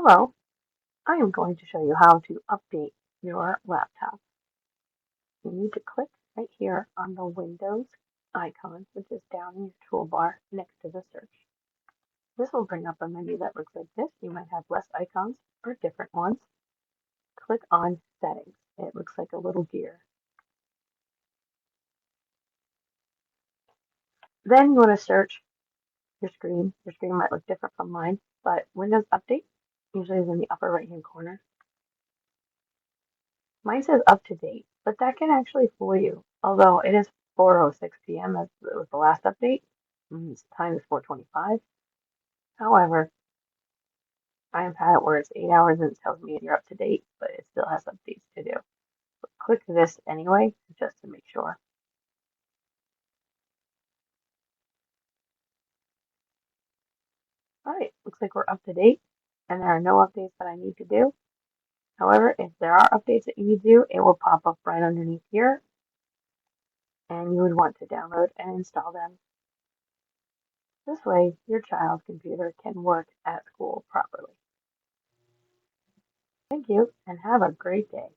Hello, I am going to show you how to update your laptop. You need to click right here on the Windows icon, which is down in your toolbar next to the search. This will bring up a menu that looks like this. You might have less icons or different ones. Click on Settings. It looks like a little gear. Then you want to search your screen. Your screen might look different from mine, but Windows Update usually is in the upper right hand corner. Mine says up to date, but that can actually fool you. Although it is 4:06 p.m. as was the last update. The time is 4:25. However, I have had it where it's 8 hours and it tells me you're up to date, but it still has updates to do. But click this anyway, just to make sure. Alright, looks like we're up to date, and there are no updates that I need to do. However, if there are updates that you need to do, it will pop up right underneath here, and you would want to download and install them. This way, your child's computer can work at school properly. Thank you, and have a great day.